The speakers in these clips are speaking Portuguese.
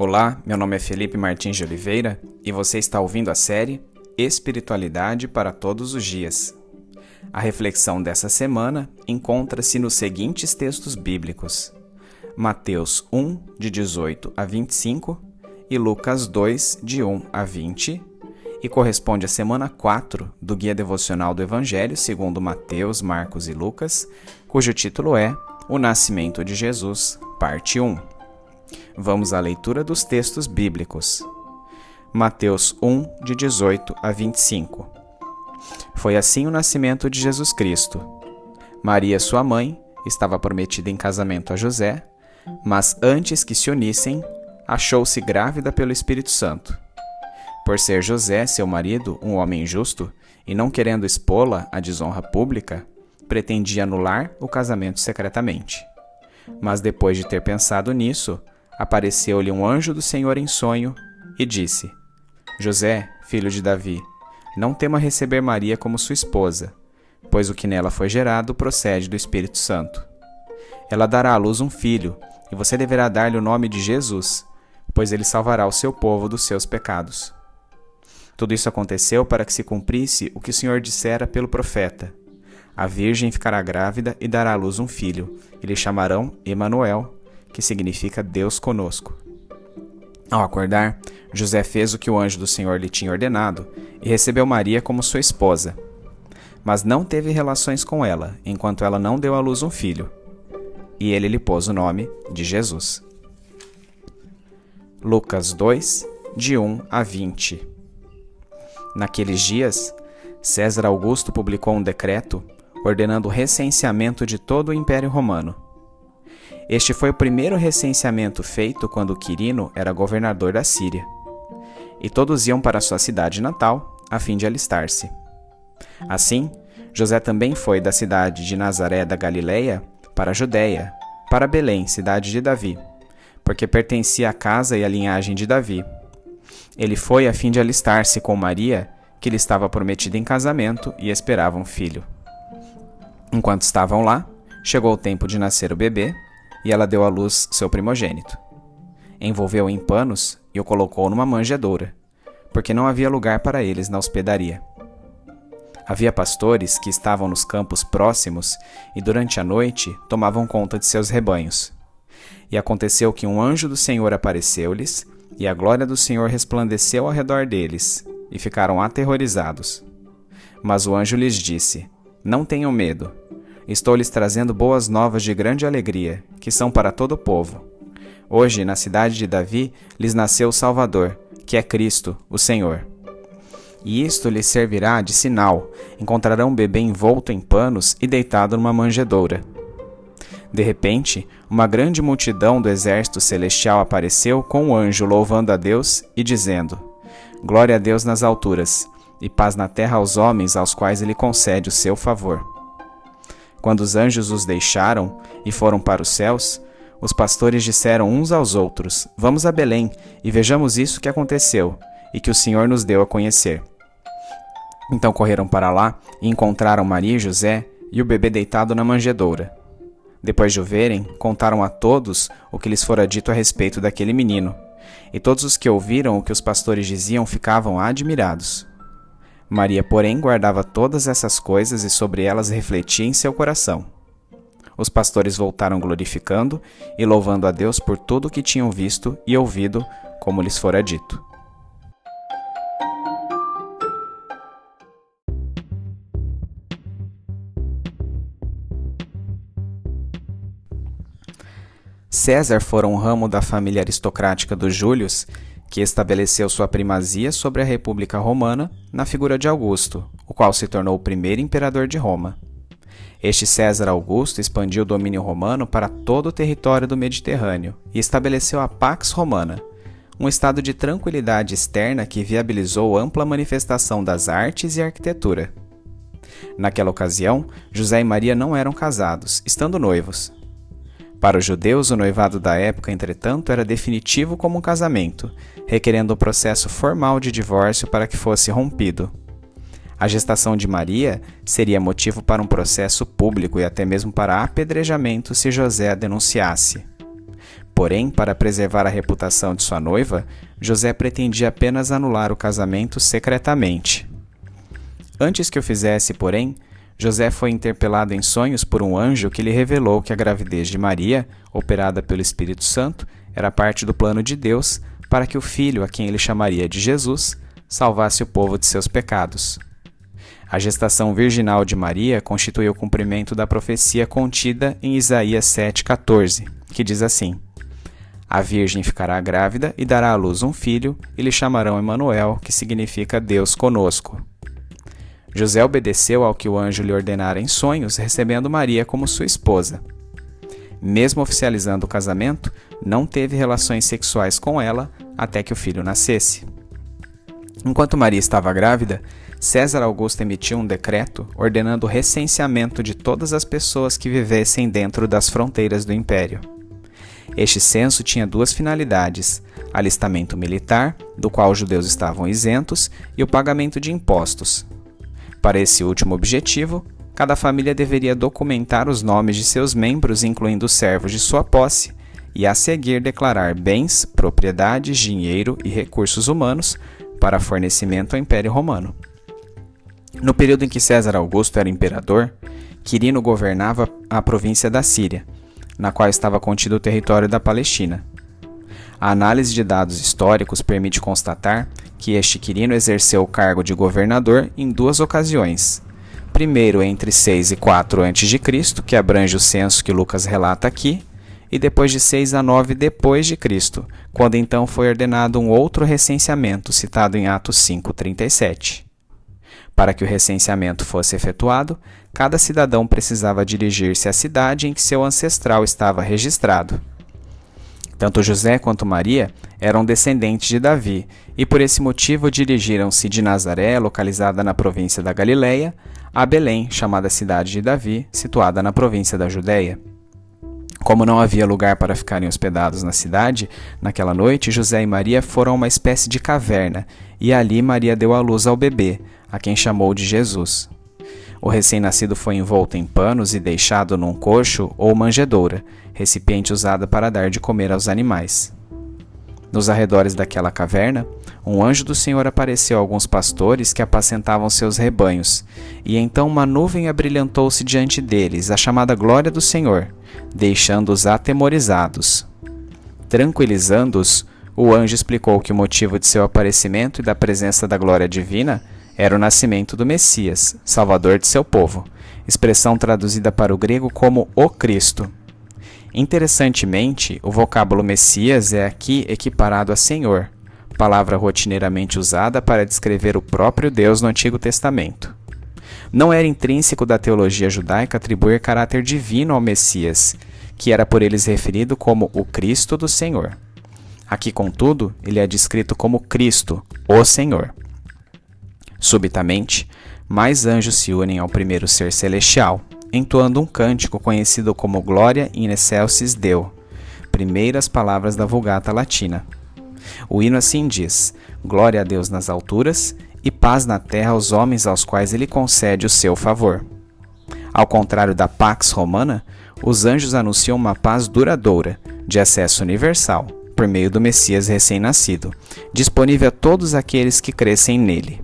Olá, meu nome é Felipe Martins de Oliveira e você está ouvindo a série Espiritualidade para Todos os Dias. A reflexão dessa semana encontra-se nos seguintes textos bíblicos: Mateus 1, de 18 a 25 e Lucas 2, de 1 a 20, e corresponde à semana 4 do Guia Devocional do Evangelho segundo Mateus, Marcos e Lucas, cujo título é O Nascimento de Jesus, parte 1. Vamos à leitura dos textos bíblicos. Mateus 1, de 18 a 25. Foi assim o nascimento de Jesus Cristo. Maria, sua mãe, estava prometida em casamento a José, mas antes que se unissem, achou-se grávida pelo Espírito Santo. Por ser José, seu marido, um homem justo, e não querendo expô-la à desonra pública, pretendia anular o casamento secretamente. Mas depois de ter pensado nisso, apareceu-lhe um anjo do Senhor em sonho e disse: José, filho de Davi, não tema receber Maria como sua esposa, pois o que nela foi gerado procede do Espírito Santo. Ela dará à luz um filho, e você deverá dar-lhe o nome de Jesus, pois ele salvará o seu povo dos seus pecados. Tudo isso aconteceu para que se cumprisse o que o Senhor dissera pelo profeta: a virgem ficará grávida e dará à luz um filho, e lhe chamarão Emanuel, que significa Deus conosco. Ao acordar, José fez o que o anjo do Senhor lhe tinha ordenado e recebeu Maria como sua esposa. Mas não teve relações com ela, enquanto ela não deu à luz um filho. E ele lhe pôs o nome de Jesus. Lucas 2, de 1 a 20. Naqueles dias, César Augusto publicou um decreto ordenando o recenseamento de todo o Império Romano. Este foi o primeiro recenseamento feito quando Quirino era governador da Síria. E todos iam para sua cidade natal, a fim de alistar-se. Assim, José também foi da cidade de Nazaré da Galileia para a Judéia, para Belém, cidade de Davi, porque pertencia à casa e à linhagem de Davi. Ele foi a fim de alistar-se com Maria, que lhe estava prometida em casamento e esperava um filho. Enquanto estavam lá, chegou o tempo de nascer o bebê, e ela deu à luz seu primogênito. Envolveu-o em panos e o colocou numa manjedoura, porque não havia lugar para eles na hospedaria. Havia pastores que estavam nos campos próximos e durante a noite tomavam conta de seus rebanhos. E aconteceu que um anjo do Senhor apareceu-lhes, e a glória do Senhor resplandeceu ao redor deles, e ficaram aterrorizados. Mas o anjo lhes disse: não tenham medo. Estou lhes trazendo boas novas de grande alegria, que são para todo o povo. Hoje, na cidade de Davi, lhes nasceu o Salvador, que é Cristo, o Senhor. E isto lhes servirá de sinal: encontrarão um bebê envolto em panos e deitado numa manjedoura. De repente, uma grande multidão do exército celestial apareceu com o anjo louvando a Deus e dizendo: glória a Deus nas alturas, e paz na terra aos homens aos quais ele concede o seu favor. Quando os anjos os deixaram e foram para os céus, os pastores disseram uns aos outros: vamos a Belém e vejamos isso que aconteceu e que o Senhor nos deu a conhecer. Então correram para lá e encontraram Maria e José e o bebê deitado na manjedoura. Depois de o verem, contaram a todos o que lhes fora dito a respeito daquele menino, e todos os que ouviram o que os pastores diziam ficavam admirados. Maria, porém, guardava todas essas coisas e sobre elas refletia em seu coração. Os pastores voltaram glorificando e louvando a Deus por tudo o que tinham visto e ouvido, como lhes fora dito. César fora um ramo da família aristocrática dos Júlios, que estabeleceu sua primazia sobre a República Romana na figura de Augusto, o qual se tornou o primeiro imperador de Roma. Este César Augusto expandiu o domínio romano para todo o território do Mediterrâneo e estabeleceu a Pax Romana, um estado de tranquilidade externa que viabilizou ampla manifestação das artes e arquitetura. Naquela ocasião, José e Maria não eram casados, estando noivos. Para os judeus, o noivado da época, entretanto, era definitivo como um casamento, requerendo um processo formal de divórcio para que fosse rompido. A gestação de Maria seria motivo para um processo público e até mesmo para apedrejamento se José a denunciasse. Porém, para preservar a reputação de sua noiva, José pretendia apenas anular o casamento secretamente. Antes que o fizesse, porém, José foi interpelado em sonhos por um anjo que lhe revelou que a gravidez de Maria, operada pelo Espírito Santo, era parte do plano de Deus para que o filho, a quem ele chamaria de Jesus, salvasse o povo de seus pecados. A gestação virginal de Maria constitui o cumprimento da profecia contida em Isaías 7,14, que diz assim: A virgem ficará grávida e dará à luz um filho, e lhe chamarão Emanuel, que significa Deus conosco. José obedeceu ao que o anjo lhe ordenara em sonhos, recebendo Maria como sua esposa. Mesmo oficializando o casamento, não teve relações sexuais com ela até que o filho nascesse. Enquanto Maria estava grávida, César Augusto emitiu um decreto ordenando o recenseamento de todas as pessoas que vivessem dentro das fronteiras do império. Este censo tinha duas finalidades: alistamento militar, do qual os judeus estavam isentos, e o pagamento de impostos. Para esse último objetivo, cada família deveria documentar os nomes de seus membros, incluindo os servos de sua posse, e a seguir declarar bens, propriedades, dinheiro e recursos humanos para fornecimento ao Império Romano. No período em que César Augusto era imperador, Quirino governava a província da Síria, na qual estava contido o território da Palestina. A análise de dados históricos permite constatar que este Quirino exerceu o cargo de governador em duas ocasiões. Primeiro entre 6 e 4 a.C., que abrange o censo que Lucas relata aqui, e depois de 6 a 9 depois de Cristo, quando então foi ordenado um outro recenseamento, citado em Atos 5:37. Para que o recenseamento fosse efetuado, cada cidadão precisava dirigir-se à cidade em que seu ancestral estava registrado. Tanto José quanto Maria eram descendentes de Davi, e por esse motivo dirigiram-se de Nazaré, localizada na província da Galileia, a Belém, chamada cidade de Davi, situada na província da Judéia. Como não havia lugar para ficarem hospedados na cidade, naquela noite José e Maria foram a uma espécie de caverna, e ali Maria deu à luz ao bebê, a quem chamou de Jesus. O recém-nascido foi envolto em panos e deixado num coxo ou manjedoura, recipiente usado para dar de comer aos animais. Nos arredores daquela caverna, um anjo do Senhor apareceu a alguns pastores que apacentavam seus rebanhos, e então uma nuvem abrilhantou-se diante deles, a chamada glória do Senhor, deixando-os atemorizados. Tranquilizando-os, o anjo explicou que o motivo de seu aparecimento e da presença da glória divina era o nascimento do Messias, salvador de seu povo, expressão traduzida para o grego como o Cristo. Interessantemente, o vocábulo Messias é aqui equiparado a Senhor, palavra rotineiramente usada para descrever o próprio Deus no Antigo Testamento. Não era intrínseco da teologia judaica atribuir caráter divino ao Messias, que era por eles referido como o Cristo do Senhor. Aqui, contudo, ele é descrito como Cristo, o Senhor. Subitamente, mais anjos se unem ao primeiro ser celestial, entoando um cântico conhecido como Gloria in excelsis Deo, primeiras palavras da Vulgata Latina. O hino assim diz: Glória a Deus nas alturas e paz na terra aos homens aos quais ele concede o seu favor. Ao contrário da Pax Romana, os anjos anunciam uma paz duradoura, de acesso universal, por meio do Messias recém-nascido, disponível a todos aqueles que crescem nele.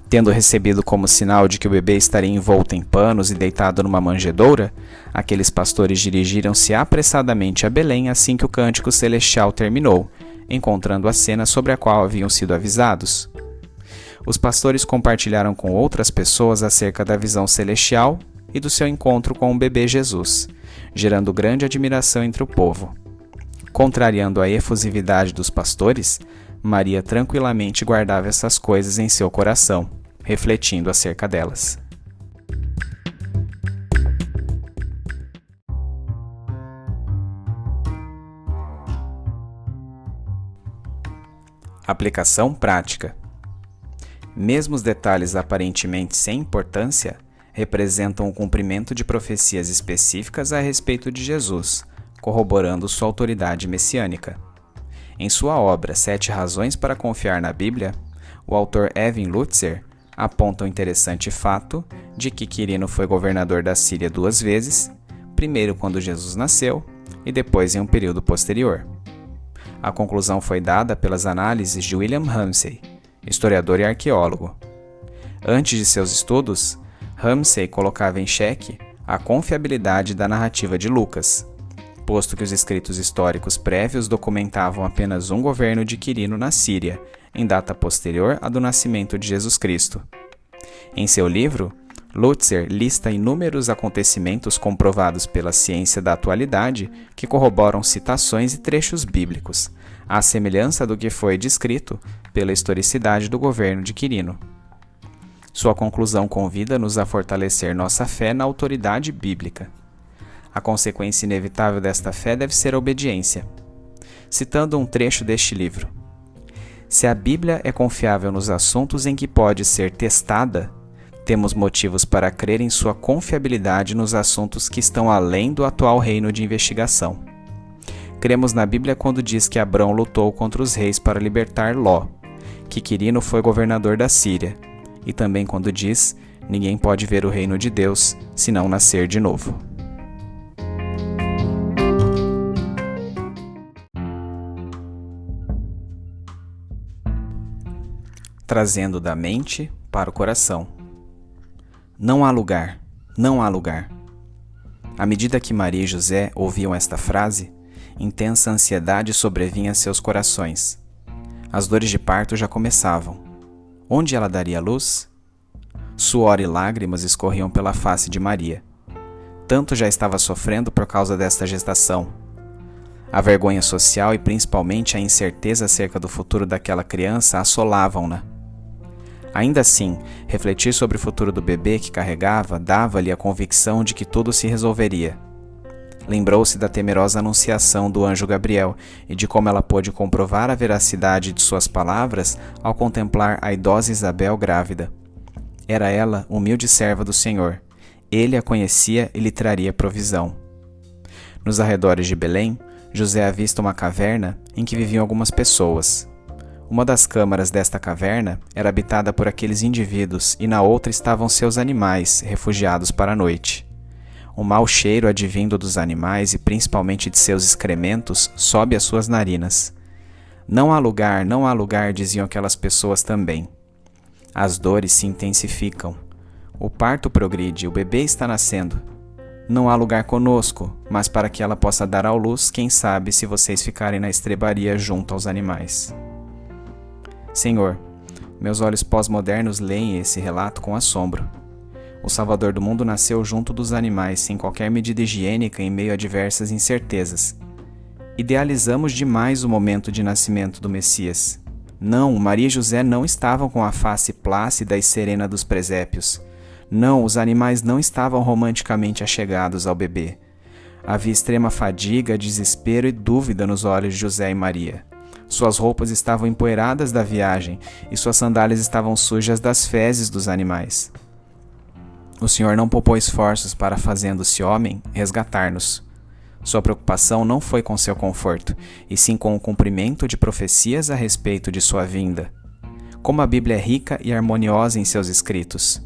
Tendo recebido como sinal de que o bebê estaria envolto em panos e deitado numa manjedoura, aqueles pastores dirigiram-se apressadamente a Belém assim que o cântico celestial terminou, encontrando a cena sobre a qual haviam sido avisados. Os pastores compartilharam com outras pessoas acerca da visão celestial e do seu encontro com o bebê Jesus, gerando grande admiração entre o povo. Contrariando a efusividade dos pastores, Maria tranquilamente guardava essas coisas em seu coração, refletindo acerca delas. Aplicação prática. Mesmo os detalhes aparentemente sem importância representam o cumprimento de profecias específicas a respeito de Jesus, corroborando sua autoridade messiânica. Em sua obra 7 Razões para Confiar na Bíblia, o autor Evan Lutzer aponta o interessante fato de que Quirino foi governador da Síria 2 vezes, primeiro quando Jesus nasceu, e depois em um período posterior. A conclusão foi dada pelas análises de William Ramsay, historiador e arqueólogo. Antes de seus estudos, Ramsay colocava em xeque a confiabilidade da narrativa de Lucas, posto que os escritos históricos prévios documentavam apenas um governo de Quirino na Síria, em data posterior à do nascimento de Jesus Cristo. Em seu livro, Lutzer lista inúmeros acontecimentos comprovados pela ciência da atualidade que corroboram citações e trechos bíblicos, à semelhança do que foi descrito pela historicidade do governo de Quirino. Sua conclusão convida-nos a fortalecer nossa fé na autoridade bíblica. A consequência inevitável desta fé deve ser a obediência. Citando um trecho deste livro: se a Bíblia é confiável nos assuntos em que pode ser testada, temos motivos para crer em sua confiabilidade nos assuntos que estão além do atual reino de investigação. Cremos na Bíblia quando diz que Abrão lutou contra os reis para libertar Ló, que Quirino foi governador da Síria, e também quando diz: ninguém pode ver o reino de Deus se não nascer de novo. Trazendo da mente para o coração. Não há lugar, não há lugar. À medida que Maria e José ouviam esta frase, intensa ansiedade sobrevinha a seus corações. As dores de parto já começavam. Onde ela daria luz? Suor e lágrimas escorriam pela face de Maria. Tanto já estava sofrendo por causa desta gestação. A vergonha social e principalmente a incerteza acerca do futuro daquela criança assolavam-na. Ainda assim, refletir sobre o futuro do bebê que carregava dava-lhe a convicção de que tudo se resolveria. Lembrou-se da temerosa anunciação do anjo Gabriel e de como ela pôde comprovar a veracidade de suas palavras ao contemplar a idosa Isabel grávida. Era ela humilde serva do Senhor. Ele a conhecia e lhe traria provisão. Nos arredores de Belém, José avista uma caverna em que viviam algumas pessoas. Uma das câmaras desta caverna era habitada por aqueles indivíduos e na outra estavam seus animais, refugiados para a noite. O mau cheiro advindo dos animais e principalmente de seus excrementos sobe às suas narinas. Não há lugar, diziam aquelas pessoas também. As dores se intensificam. O parto progride, o bebê está nascendo. Não há lugar conosco, mas para que ela possa dar à luz, quem sabe se vocês ficarem na estrebaria junto aos animais. Senhor, meus olhos pós-modernos leem esse relato com assombro. O Salvador do mundo nasceu junto dos animais, sem qualquer medida higiênica em meio a diversas incertezas. Idealizamos demais o momento de nascimento do Messias. Não, Maria e José não estavam com a face plácida e serena dos presépios. Não, os animais não estavam romanticamente achegados ao bebê. Havia extrema fadiga, desespero e dúvida nos olhos de José e Maria. Suas roupas estavam empoeiradas da viagem e suas sandálias estavam sujas das fezes dos animais. O Senhor não poupou esforços para, fazendo-se homem, resgatar-nos. Sua preocupação não foi com seu conforto, e sim com o cumprimento de profecias a respeito de sua vinda. Como a Bíblia é rica e harmoniosa em seus escritos.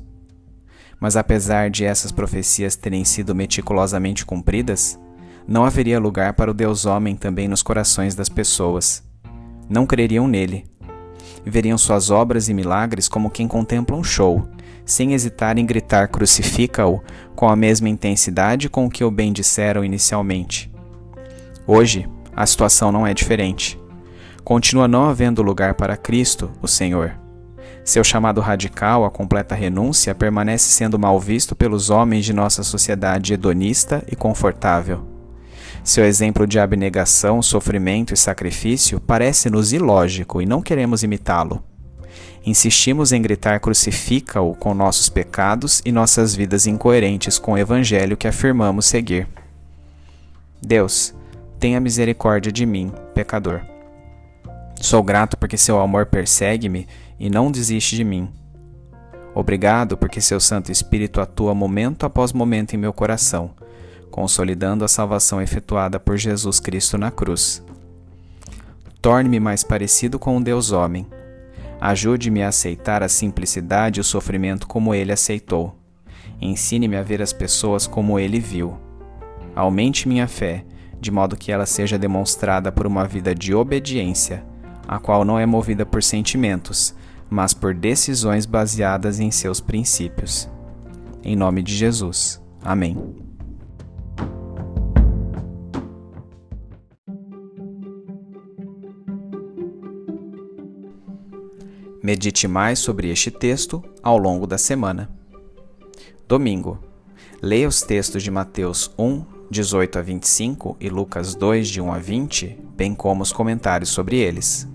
Mas apesar de essas profecias terem sido meticulosamente cumpridas, não haveria lugar para o Deus homem também nos corações das pessoas. Não creriam nele. Veriam suas obras e milagres como quem contempla um show, sem hesitar em gritar crucifica-o com a mesma intensidade com que o bendisseram inicialmente. Hoje, a situação não é diferente. Continua não havendo lugar para Cristo, o Senhor. Seu chamado radical, a completa renúncia, permanece sendo mal visto pelos homens de nossa sociedade hedonista e confortável. Seu exemplo de abnegação, sofrimento e sacrifício parece-nos ilógico e não queremos imitá-lo. Insistimos em gritar crucifica-o com nossos pecados e nossas vidas incoerentes com o evangelho que afirmamos seguir. Deus, tenha misericórdia de mim, pecador. Sou grato porque seu amor persegue-me e não desiste de mim. Obrigado porque seu Santo Espírito atua momento após momento em meu coração, consolidando a salvação efetuada por Jesus Cristo na cruz. Torne-me mais parecido com um Deus homem. Ajude-me a aceitar a simplicidade e o sofrimento como ele aceitou. Ensine-me a ver as pessoas como ele viu. Aumente minha fé, de modo que ela seja demonstrada por uma vida de obediência, a qual não é movida por sentimentos, mas por decisões baseadas em seus princípios. Em nome de Jesus. Amém. Medite mais sobre este texto ao longo da semana. Domingo. Leia os textos de Mateus 1, 18 a 25 e Lucas 2, de 1 a 20, bem como os comentários sobre eles.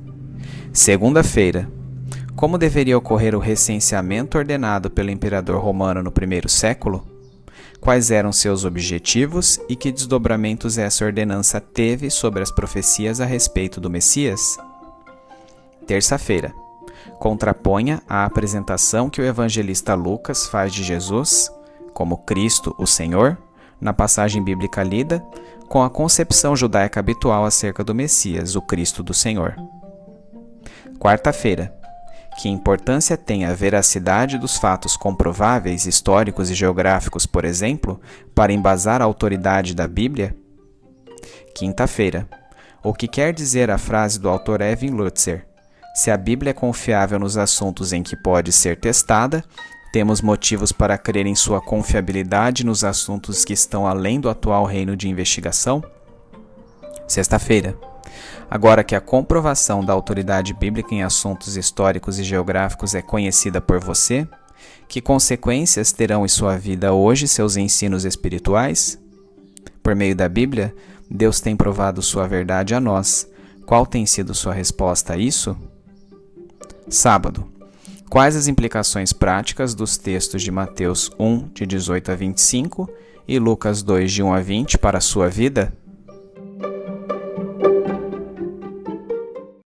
Segunda-feira. Como deveria ocorrer o recenseamento ordenado pelo imperador romano no primeiro século? Quais eram seus objetivos e que desdobramentos essa ordenança teve sobre as profecias a respeito do Messias? Terça-feira. Contraponha a apresentação que o evangelista Lucas faz de Jesus, como Cristo, o Senhor, na passagem bíblica lida, com a concepção judaica habitual acerca do Messias, o Cristo do Senhor. Quarta-feira. Que importância tem a veracidade dos fatos comprováveis, históricos e geográficos, por exemplo, para embasar a autoridade da Bíblia? Quinta-feira. O que quer dizer a frase do autor Erwin Lutzer? Se a Bíblia é confiável nos assuntos em que pode ser testada, temos motivos para crer em sua confiabilidade nos assuntos que estão além do atual reino de investigação? Sexta-feira. Agora que a comprovação da autoridade bíblica em assuntos históricos e geográficos é conhecida por você, que consequências terão em sua vida hoje seus ensinos espirituais? Por meio da Bíblia, Deus tem provado sua verdade a nós. Qual tem sido sua resposta a isso? Sábado. Quais as implicações práticas dos textos de Mateus 1, de 18 a 25 e Lucas 2, de 1 a 20 para a sua vida?